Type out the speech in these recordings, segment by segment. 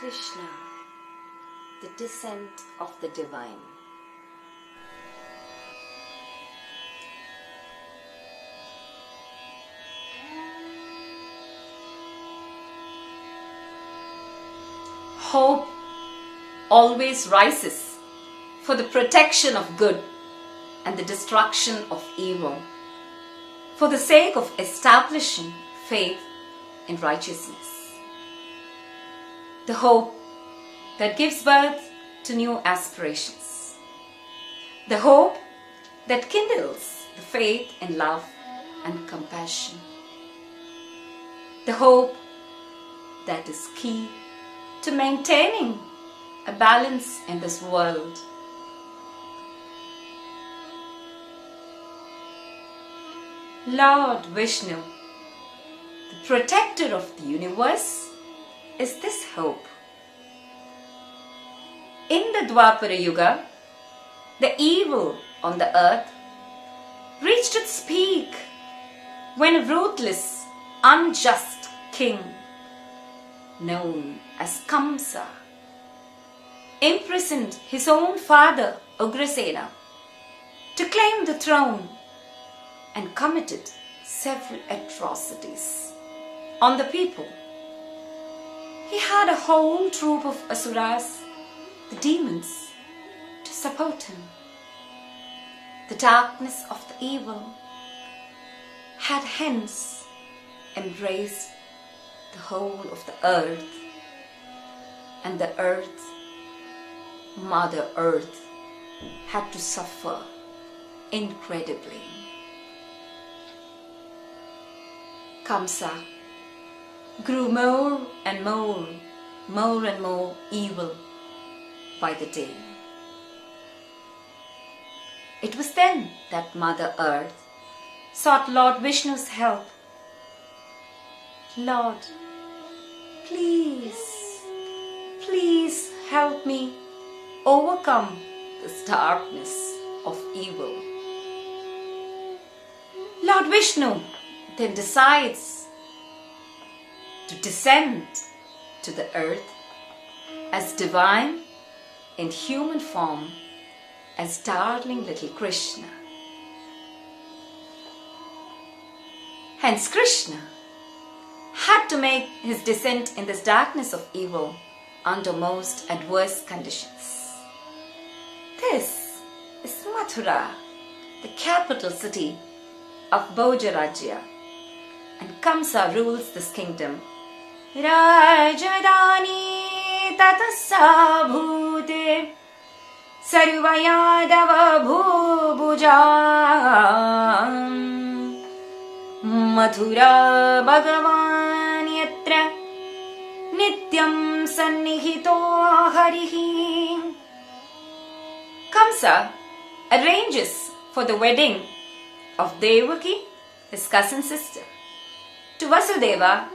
Krishna, the descent of the divine. Hope always rises for the protection of good and the destruction of evil, for the sake of establishing faith in righteousness. The hope that gives birth to new aspirations. The hope that kindles the faith in love and compassion. The hope that is key to maintaining a balance in this world. Lord Vishnu, the protector of the universe, is this hope. In the Dwapara Yuga, the evil on the earth reached its peak when a ruthless, unjust king known as Kamsa imprisoned his own father Ugrasena to claim the throne and committed several atrocities on the people. He had a whole troop of asuras, the demons, to support him. The darkness of the evil had hence embraced the whole of the earth, and the earth, Mother Earth, had to suffer incredibly. Kamsa grew more and more evil by the day. It was then that Mother Earth sought Lord Vishnu's help. Lord, please help me overcome this darkness of evil. Lord Vishnu then decides to descend to the earth as divine in human form as darling little Krishna. Hence Krishna had to make his descent in this darkness of evil under most adverse conditions. This is Mathura, the capital city of Bhojarajya, and Kamsa rules this kingdom. Rajadani tatasa bhute sarvayadava bhubuja Mathura bhagavan yatra nityam sannihito harihi. Kamsa arranges for the wedding of Devaki, his cousin sister, to Vasudeva,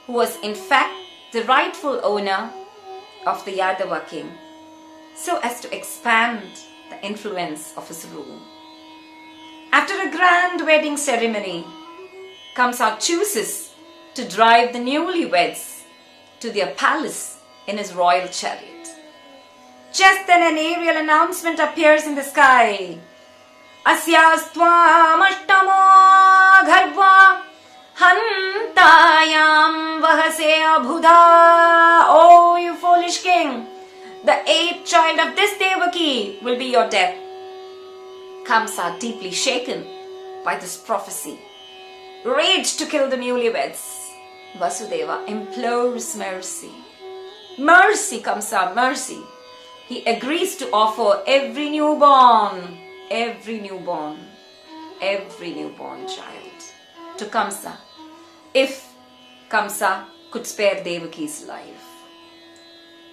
who was in fact the rightful owner of the Yadava king, so as to expand the influence of his rule. After a grand wedding ceremony, Kamsa chooses to drive the newlyweds to their palace in his royal chariot. Just then an aerial announcement appears in the sky. Asyastvam ashtamo gharva hantayam vahase abhuda. Oh, you foolish king, the eighth child of this Devaki will be your death. Kamsa, deeply shaken by this prophecy, raged to kill the newlyweds. Vasudeva implores mercy. Mercy, Kamsa, mercy. He agrees to offer every newborn child to Kamsa if Kamsa could spare Devaki's life.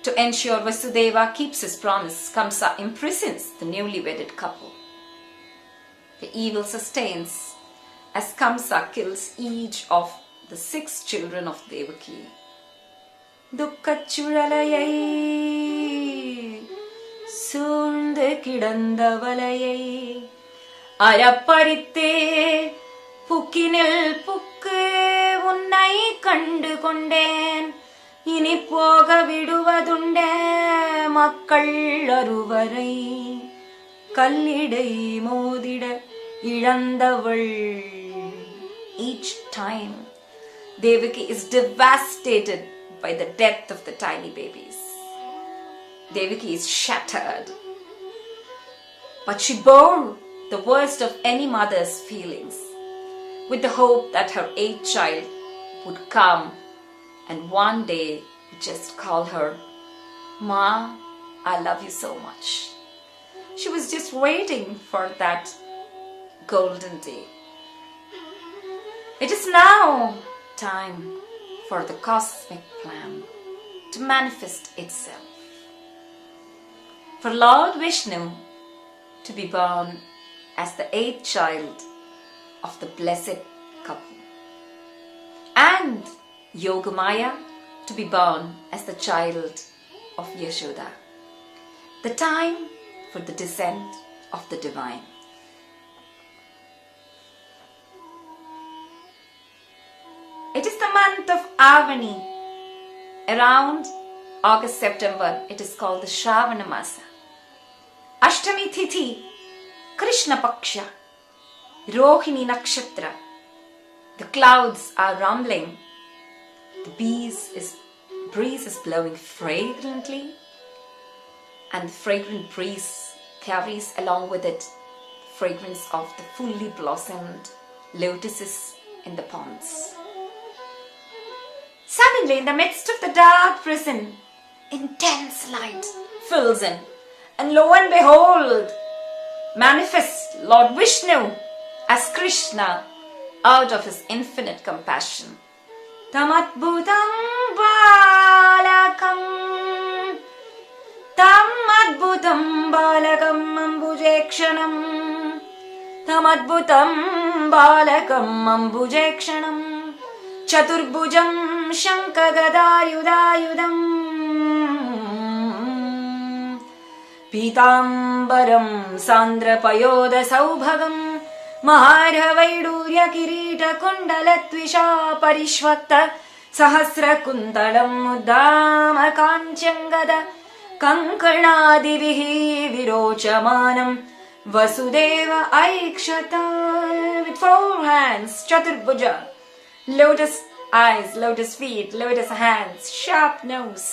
To ensure Vasudeva keeps his promise, Kamsa imprisons the newly wedded couple. The evil sustains as Kamsa kills each of the 6 children of Devaki. Dukkachuralayai soondu kidanda valayai araparitte pukkinil pukku unnai kandu konden இனி போக விடுவதுண்டே மக்கள் அருவரை Kallidai மோதிட இழந்தவள். Each time Devaki is devastated by the death of the tiny babies. Devaki is shattered. But she bore the worst of any mother's feelings with the hope that her eighth child would come and one day just call her, "Ma, I love you so much." She was just waiting for that golden day. It is now time for the cosmic plan to manifest itself. For Lord Vishnu to be born as the eighth child of the blessed couple, and Yogamaya to be born as the child of Yashoda. The time for the descent of the divine. It is the month of Avani. Around August-September, it is called the Shravana Masa. Ashtami Tithi, Krishna Paksha, Rohini Nakshatra. The clouds are rumbling. The breeze is blowing fragrantly, and the fragrant breeze carries along with it fragrance of the fully blossomed lotuses in the ponds. Suddenly, in the midst of the dark prison, intense light fills in, and lo and behold, manifests Lord Vishnu as Krishna out of his infinite compassion. Tamadbhutam balakam ambujekshanam tamadbhutam balakam ambujekshanam chaturbhujam shankagadarayudayudam पीताम्बरं सान्द्रपयोध सौभगं महार्हवैडूर्य किरीट कुण्डलत्विषा परिष्वक्त सहस्रकुन्तलं मुद्दाम काञ्चङ्गद कङ्कणादिभिः विरोचमानं Vasudev ऐक्षत. With 4 hands, Chaturbhuja, lotus eyes, lotus feet, lotus hands, sharp nose,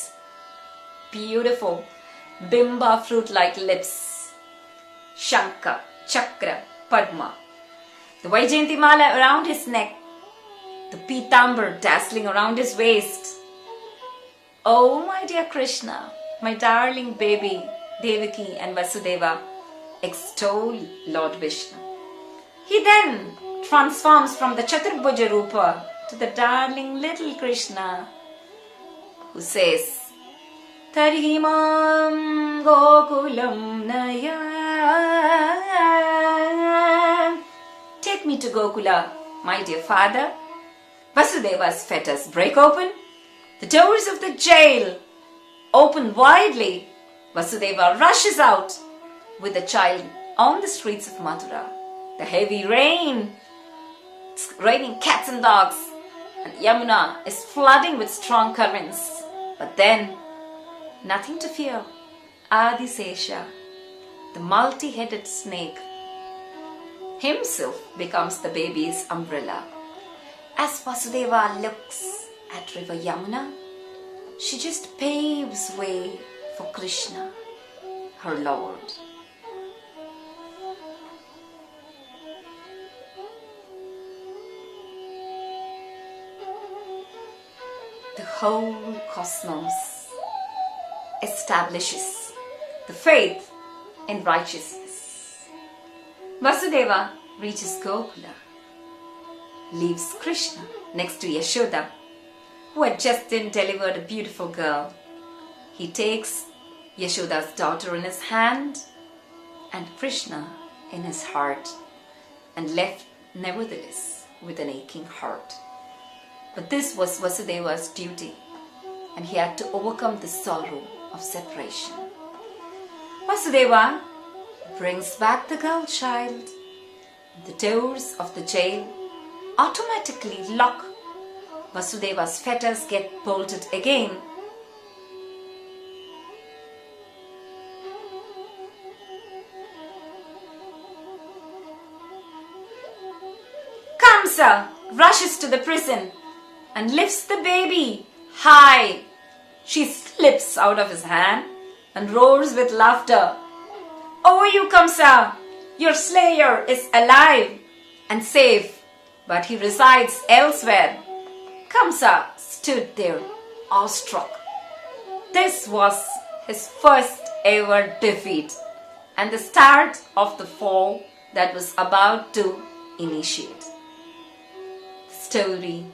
beautiful bimba fruit-like lips, Shankha, Chakra, Padma, the Vaijayanti Mala around his neck, the Pitambar dazzling around his waist. Oh my dear Krishna, my darling baby, Devaki and Vasudeva extol Lord Vishnu. He then transforms from the Chaturbhuja Rupa to the darling little Krishna, who says, Tarhimam Gokulam Naya. Take me to Gokula, my dear father. Vasudeva's fetters break open. The doors of the jail open widely. Vasudeva rushes out with the child on the streets of Mathura. The heavy rain, it's raining cats and dogs, and Yamuna is flooding with strong currents. But then, nothing to fear. Adisesha, the multi-headed snake, himself becomes the baby's umbrella. As Vasudeva looks at river Yamuna, she just paves way for Krishna, her Lord. The whole cosmos establishes the faith in righteousness. Vasudeva reaches Gokula, leaves Krishna next to Yashoda, who had just delivered a beautiful girl. He takes Yashoda's daughter in his hand and Krishna in his heart, and left nevertheless with an aching heart. But this was Vasudeva's duty, and he had to overcome the sorrow of separation. Vasudeva brings back the girl child. The doors of the jail automatically lock. Vasudeva's fetters get bolted again, Kamsa rushes to the prison and lifts the baby high. She slips out of his hand and roars with laughter. "Oh, you Kamsa, your slayer is alive and safe, but he resides elsewhere." Kamsa stood there, awestruck. This was his first ever defeat and the start of the fall that was about to initiate. The story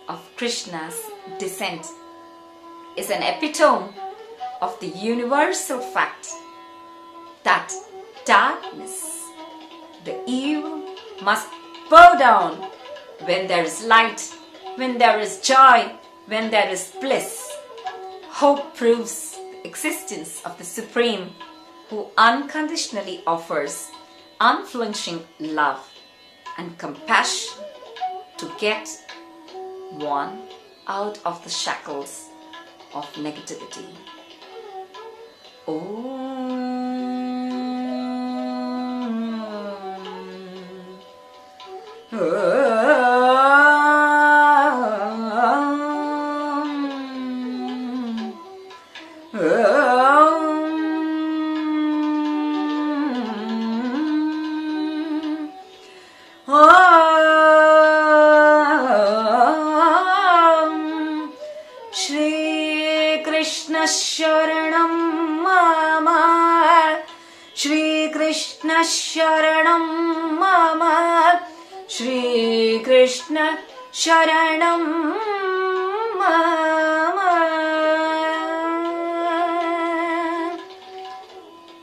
of Krishna's descent is an epitome of the universal fact that darkness, the evil, must bow down when there is light, when there is joy, when there is bliss. Hope proves the existence of the Supreme, who unconditionally offers unflinching love and compassion to get one out of the shackles of negativity. Shri Krishna Sharanam Mama, Shri Krishna Sharanam Mama, Shri Krishna Sharanam